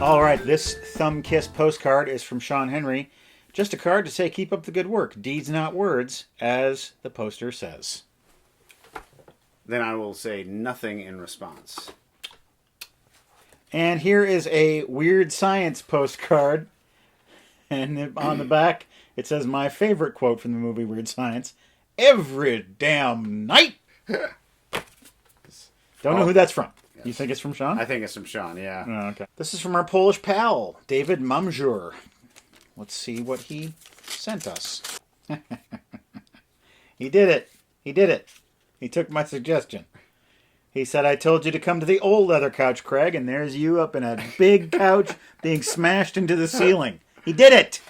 All right, this thumb kiss postcard is from Sean Henry. Just a card to say keep up the good work. Deeds, not words, as the poster says. Then I will say nothing in response. And here is a Weird Science postcard. And on the back, it says my favorite quote from the movie Weird Science. Every damn night! Don't know who that's from. Yes. You think it's from Sean? I think it's from Sean, yeah. Oh, okay. This is from our Polish pal, David Mamjur. Let's see what he sent us. He did it. He did it. He took my suggestion. He said, I told you to come to the old leather couch, Craig, and there's you up in a big couch being smashed into the ceiling. He did it!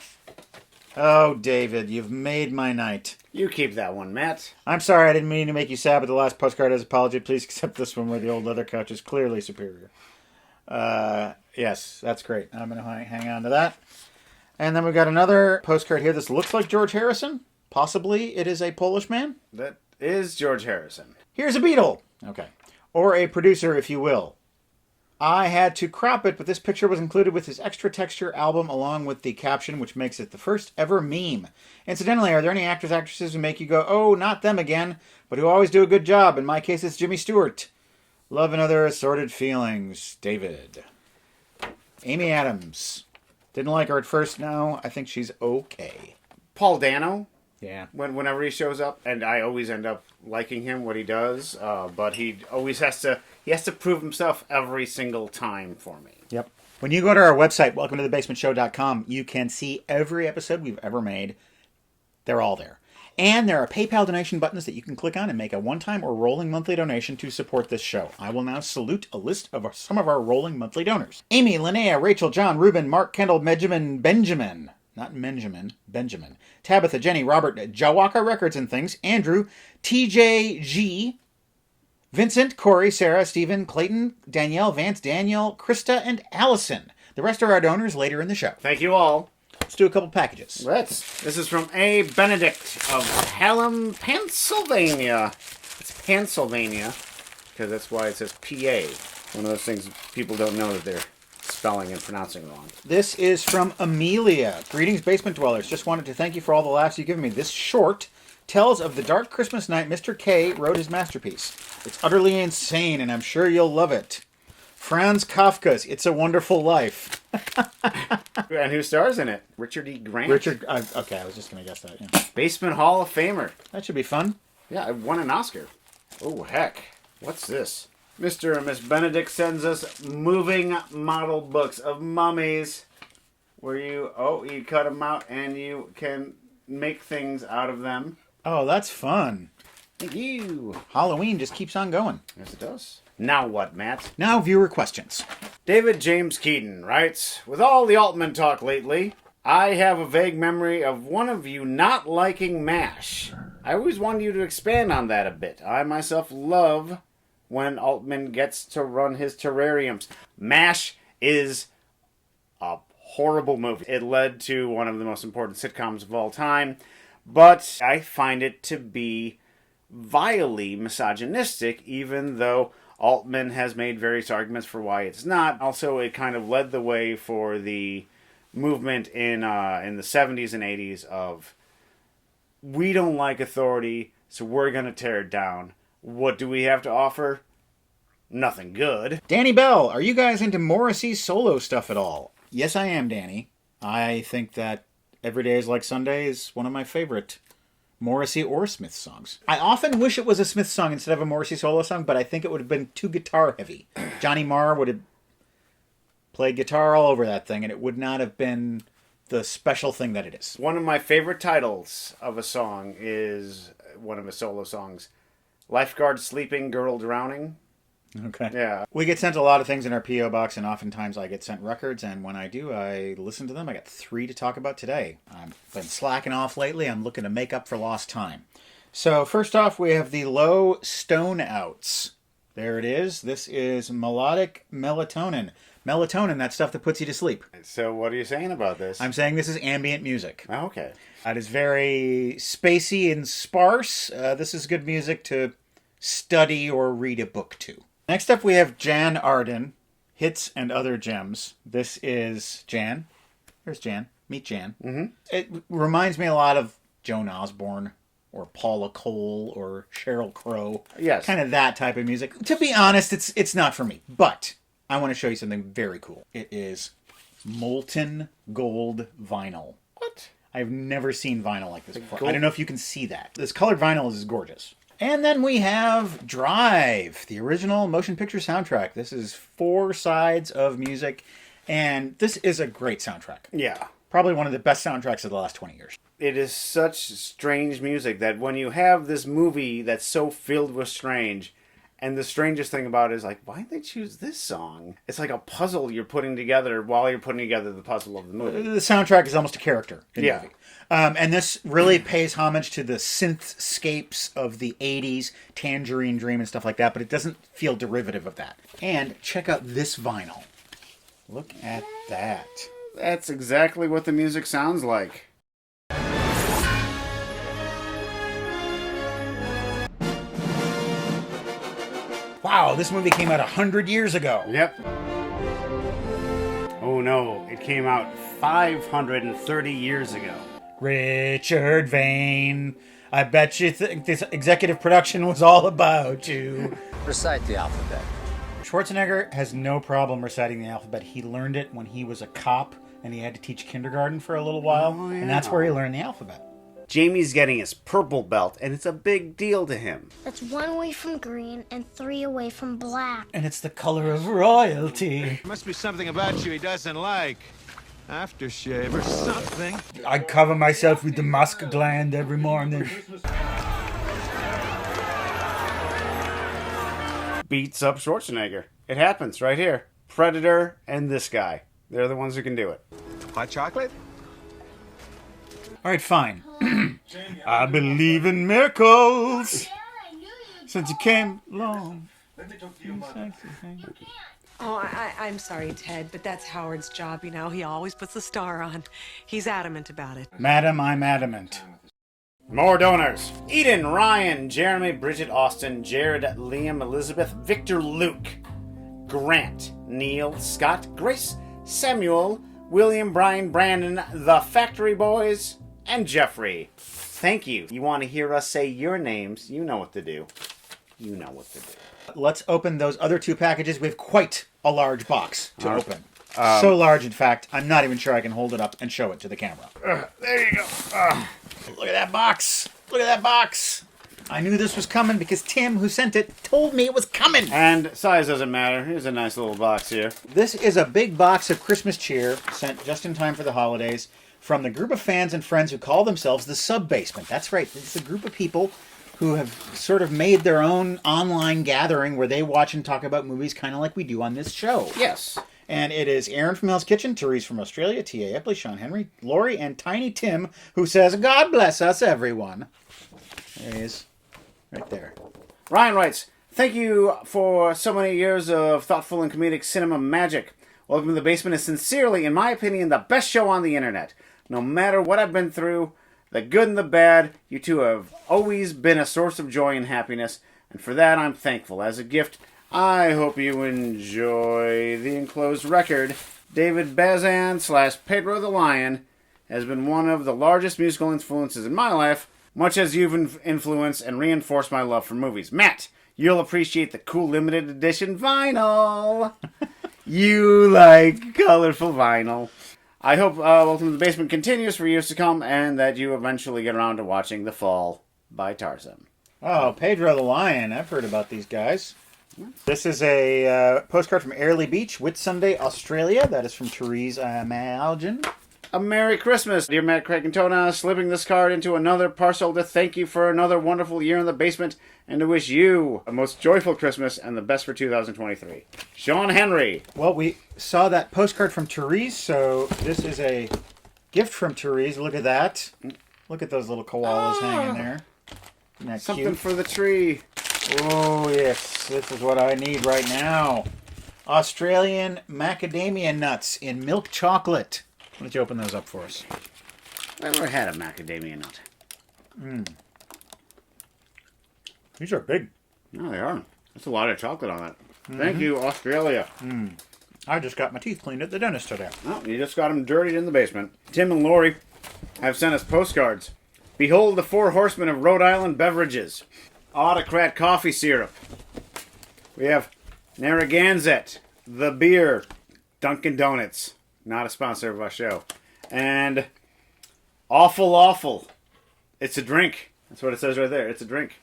Oh, David, you've made my night. You keep that one, Matt. I'm sorry, I didn't mean to make you sad, but the last postcard has apology. Please accept this one where the old leather couch is clearly superior. Yes, that's great. I'm going to hang on to that. And then we've got another postcard here. This looks like George Harrison. Possibly it is a Polish man. That is George Harrison. Here's a Beatle. Okay. Or a producer, if you will. I had to crop it, but this picture was included with his Extra Texture album along with the caption, which makes it the first ever meme. Incidentally, are there any actors, actresses who make you go, oh, not them again, but who always do a good job? In my case, it's Jimmy Stewart. Love and other assorted feelings. David. Amy Adams. Didn't like her at first. No, I think she's okay. Paul Dano. Yeah. Whenever he shows up, and I always end up liking him, what he does, but he always has to prove himself every single time for me. Yep. When you go to our website, welcometothebasementshow.com, you can see every episode we've ever made. They're all there. And there are PayPal donation buttons that you can click on and make a one-time or rolling monthly donation to support this show. I will now salute a list of some of our rolling monthly donors. Amy, Linnea, Rachel, John, Ruben, Mark, Kendall, Benjamin. Not Benjamin. Tabitha, Jenny, Robert, Jawaka Records and Things, Andrew, TJG, Vincent, Corey, Sarah, Stephen, Clayton, Danielle, Vance, Daniel, Krista, and Allison. The rest are our donors later in the show. Thank you all. Let's do a couple packages. This is from A. Benedict of Hallam, Pennsylvania. It's Pennsylvania, because that's why it says PA. One of those things people don't know that they're spelling and pronouncing wrong. This is from Amelia. Greetings, Basement Dwellers. Just wanted to thank you for all the laughs you've given me. This short tells of the dark Christmas night Mr. K wrote his masterpiece. It's utterly insane, and I'm sure you'll love it. Franz Kafka's It's a Wonderful Life. And who stars in it? Richard E. Grant. Okay, I was just going to guess that. Yeah. Basement Hall of Famer. That should be fun. Yeah, I won an Oscar. Oh, heck. What's this? Mr. and Miss Benedict sends us moving model books of mummies where you cut them out and you can make things out of them. Oh, that's fun. Thank you. Halloween just keeps on going. Yes, it does. Now what, Matt? Now viewer questions. David James Keaton writes, with all the Altman talk lately, I have a vague memory of one of you not liking MASH. I always wanted you to expand on that a bit. I myself love when Altman gets to run his terrariums. MASH is a horrible movie. It led to one of the most important sitcoms of all time, but I find it to be vilely misogynistic, even though Altman has made various arguments for why it's not. Also, it kind of led the way for the movement in the 70s and 80s of, we don't like authority, so we're going to tear it down. What do we have to offer? Nothing good. Danny Bell, are you guys into Morrissey's solo stuff at all? Yes, I am, Danny. I think that Every Day is Like Sunday is one of my favorite Morrissey or Smith songs. I often wish it was a Smith song instead of a Morrissey solo song, but I think it would have been too guitar heavy. Johnny Marr would have played guitar all over that thing, and it would not have been the special thing that it is. One of my favorite titles of a song is one of his solo songs. Lifeguard Sleeping, Girl Drowning. Okay. Yeah. We get sent a lot of things in our P.O. box, and oftentimes I get sent records, and when I do, I listen to them. I got 3 to talk about today. I've been slacking off lately. I'm looking to make up for lost time. So first off, we have the Low Stone Outs. There it is. This is melodic melatonin. Melatonin, that stuff that puts you to sleep. So what are you saying about this? I'm saying this is ambient music. Oh, okay. It is very spacey and sparse. This is good music to study or read a book to. Next up, we have Jan Arden. Hits and Other Gems. This is Jan. There's Jan. Meet Jan. Mm-hmm. It reminds me a lot of Joan Osborne or Paula Cole or Sheryl Crow. Yes. Kind of that type of music. To be honest, it's not for me. But I want to show you something very cool. It is molten gold vinyl. What? I've never seen vinyl like this before. gold? I don't know if you can see that. This colored vinyl is gorgeous. And then we have Drive, the original motion picture soundtrack. This is 4 sides of music, and this is a great soundtrack. Yeah. Probably one of the best soundtracks of the last 20 years. It is such strange music that when you have this movie that's so filled with strange, and the strangest thing about it is like, why did they choose this song? It's like a puzzle you're putting together while you're putting together the puzzle of the movie. The soundtrack is almost a character in the Yeah. movie. And this really pays homage to the synthscapes of the 80s, Tangerine Dream and stuff like that, but it doesn't feel derivative of that. And check out this vinyl. Look at that. That's exactly what the music sounds like. Wow, this movie came out 100 years ago. Yep. Oh no, it came out 530 years ago. Richard Vane, I bet you think this executive production was all about you. Recite the alphabet. Schwarzenegger has no problem reciting the alphabet. He learned it when he was a cop and he had to teach kindergarten for a little while, and that's where he learned the alphabet. Jamie's getting his purple belt, and it's a big deal to him. That's 1 away from green and 3 away from black. And it's the color of royalty. Must be something about you he doesn't like. Aftershave or something. I cover myself with the musk gland every morning. Beats up Schwarzenegger. It happens right here. Predator and this guy. They're the ones who can do it. Hot chocolate? All right, fine. I believe in miracles since you came along. Oh, I'm sorry, Ted, but that's Howard's job, you know. He always puts the star on. He's adamant about it. Madam, I'm adamant. More donors. Eden, Ryan, Jeremy, Bridget, Austin, Jared, Liam, Elizabeth, Victor, Luke, Grant, Neil, Scott, Grace, Samuel, William, Brian, Brandon, the Factory Boys, and Jeffrey. Thank you. You want to hear us say your names, you know what to do. You know what to do. Let's open those other 2 packages. We have quite a large box to open. So large, in fact, I'm not even sure I can hold it up and show it to the camera. There you go. Look at that box. Look at that box. I knew this was coming because Tim, who sent it, told me it was coming. And size doesn't matter. Here's a nice little box here. This is a big box of Christmas cheer sent just in time for the holidays from the group of fans and friends who call themselves the Sub-Basement. That's right. It's a group of people who have sort of made their own online gathering where they watch and talk about movies kind of like we do on this show. Yes. And it is Aaron from Hell's Kitchen, Therese from Australia, T.A. Epley, Sean Henry, Lori, and Tiny Tim, who says, God bless us, everyone. There he is. Right there. Ryan writes, thank you for so many years of thoughtful and comedic cinema magic. Welcome to the Basement is sincerely, in my opinion, the best show on the internet. No matter what I've been through, the good and the bad, you two have always been a source of joy and happiness, and for that I'm thankful. As a gift, I hope you enjoy the enclosed record. David Bazan / Pedro the Lion has been one of the largest musical influences in my life, much as you've influenced and reinforced my love for movies. Matt, you'll appreciate the cool limited edition vinyl. You like colorful vinyl. I hope Welcome to the Basement continues for years to come, and that you eventually get around to watching The Fall by Tarzan. Oh, Pedro the Lion. I've heard about these guys. This is a postcard from Airlie Beach, Whitsunday, Australia. That is from Therese Malgin. A Merry Christmas, dear Matt, Craig, and Tona. Slipping this card into another parcel to thank you for another wonderful year in the basement and to wish you a most joyful Christmas and the best for 2023. Sean Henry. Well, we saw that postcard from Therese, so this is a gift from Therese. Look at that. Look at those little koalas hanging there. Isn't that Something cute? for the tree. Oh, yes. This is what I need right now. Australian macadamia nuts in milk chocolate. Why don't you open those up for us? I've never had a macadamia nut. These are big. No, they are. That's a lot of chocolate on it. Thank you, Australia. I just got my teeth cleaned at the dentist today. Oh, you just got them dirtied in the basement. Tim and Lori have sent us postcards. Behold the 4 horsemen of Rhode Island beverages. Autocrat coffee syrup. We have Narragansett, the beer. Dunkin' Donuts, not a sponsor of our show. And Awful. It's a drink. That's what it says right there. It's a drink.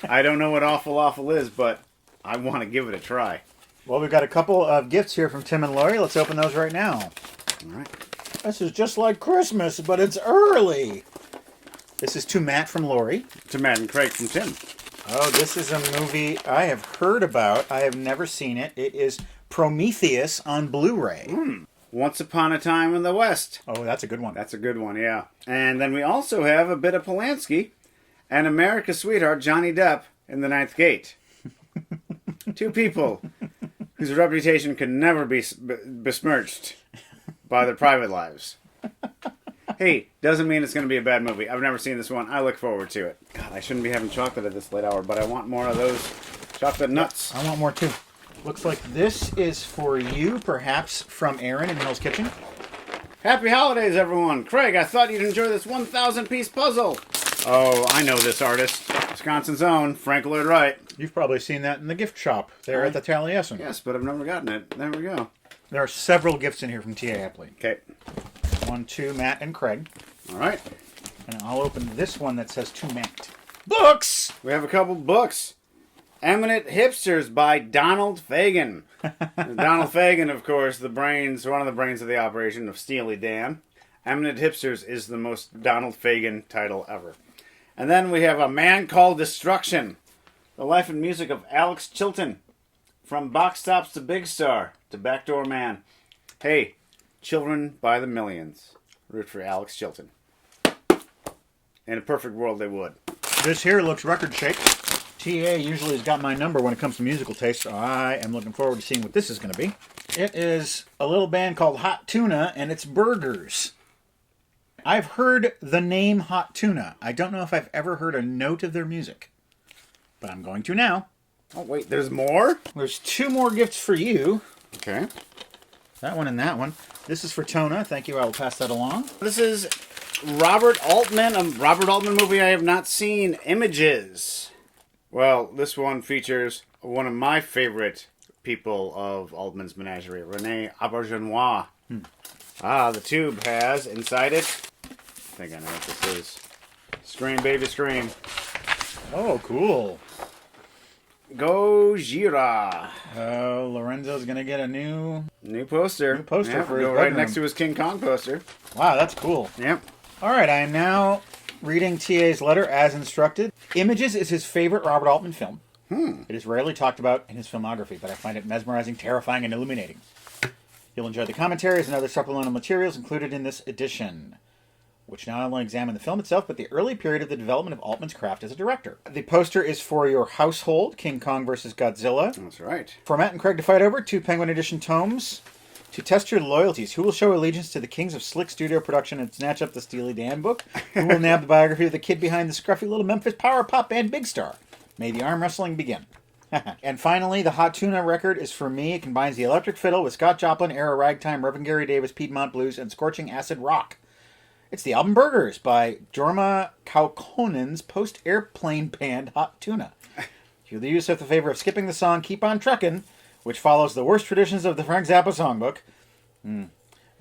I don't know what Awful is, but I want to give it a try. Well, we've got a couple of gifts here from Tim and Lori. Let's open those right now. All right. This is just like Christmas, but it's early. This is to Matt from Lori. To Matt and Craig from Tim. Oh, this is a movie I have heard about. I have never seen it. It is Prometheus on Blu-ray. Once Upon a Time in the West. Oh, that's a good one. That's a good one, yeah. And then we also have a bit of Polanski and America's sweetheart Johnny Depp in The Ninth Gate. 2 people whose reputation could never be besmirched by their private lives. Hey, doesn't mean it's going to be a bad movie. I've never seen this one. I look forward to it. God, I shouldn't be having chocolate at this late hour, but I want more of those chocolate nuts. I want more too. Looks like this is for you, perhaps from Aaron in Hill's Kitchen. Happy holidays, everyone. Craig, I thought you'd enjoy this 1,000-piece puzzle. Oh, I know this artist. Wisconsin's own, Frank Lloyd Wright. You've probably seen that in the gift shop there at the Taliesin. Yes, but I've never gotten it. There we go. There are several gifts in here from T.A. Epley. Okay. One to Matt and Craig. All right. And I'll open this one that says to Matt. Books! We have a couple books. Eminent Hipsters by Donald Fagen. Donald Fagen, of course, one of the brains of the operation of Steely Dan. Eminent Hipsters is the most Donald Fagen title ever. And then we have A Man Called Destruction. The life and music of Alex Chilton. From Box Tops to Big Star to Backdoor Man. Hey, children by the millions. Root for Alex Chilton. In a perfect world, they would. This here looks record-shaped. TA usually has got my number when it comes to musical taste, so I am looking forward to seeing what this is going to be. It is a little band called Hot Tuna, and it's burgers. I've heard the name Hot Tuna. I don't know if I've ever heard a note of their music, but I'm going to now. Oh, wait, there's more? There's 2 more gifts for you. Okay. That one and that one. This is for Tona. Thank you. I will pass that along. This is Robert Altman, a Robert Altman movie I have not seen, Images. Well, this one features one of my favorite people of Altman's menagerie, Rene Auberjonois. The tube has inside it, I think I know what this is. Scream, baby, scream. Oh, cool. Gojira. Oh, Lorenzo's going to get a new poster. New poster for his go right bedroom. next to his King Kong poster. Wow, that's cool. Yep. All right, I am now reading TA's letter as instructed. Images is his favorite Robert Altman film. It is rarely talked about in his filmography, but I find it mesmerizing, terrifying, and illuminating. You'll enjoy the commentaries and other supplemental materials included in this edition, which not only examine the film itself, but the early period of the development of Altman's craft as a director. The poster is for your household, King Kong vs. Godzilla. That's right. For Matt and Craig to fight over, 2 Penguin Edition tomes. To test your loyalties, who will show allegiance to the kings of slick studio production and snatch up the Steely Dan book? Who will nab the biography of the kid behind the scruffy little Memphis power pop band Big Star? May the arm wrestling begin. And finally, the Hot Tuna record is for me. It combines the electric fiddle with Scott Joplin, era ragtime, Reverend Gary Davis, Piedmont blues, and scorching acid rock. It's the album Burgers by Jorma Kaukonen's post-airplane band Hot Tuna. Through the use of the favor of skipping the song Keep On Truckin', which follows the worst traditions of the Frank Zappa songbook.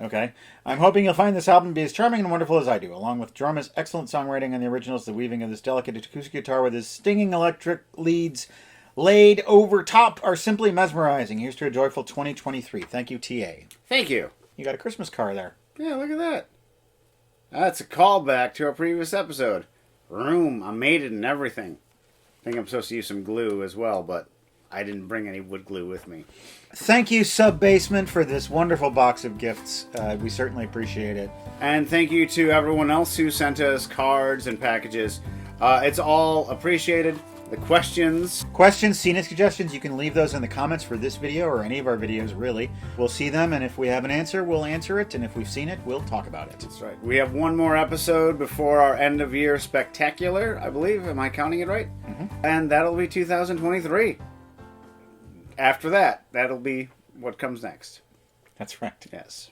Okay. I'm hoping you'll find this album to be as charming and wonderful as I do, along with Jorma's excellent songwriting on the originals, the weaving of this delicate acoustic guitar with his stinging electric leads laid over top are simply mesmerizing. Here's to a joyful 2023. Thank you, TA. Thank you. You got a Christmas car there. Yeah, look at that. That's a callback to our previous episode. Room, I made it and everything. I think I'm supposed to use some glue as well, but I didn't bring any wood glue with me. Thank you, Sub Basement, for this wonderful box of gifts. We certainly appreciate it. And thank you to everyone else who sent us cards and packages. It's all appreciated. The questions, scenic suggestions, you can leave those in the comments for this video or any of our videos, really. We'll see them, and if we have an answer, we'll answer it, and if we've seen it, we'll talk about it. That's right. We have one more episode before our end-of-year spectacular, I believe. Am I counting it right? And that'll be 2023. After that, that'll be what comes next. That's right. Yes.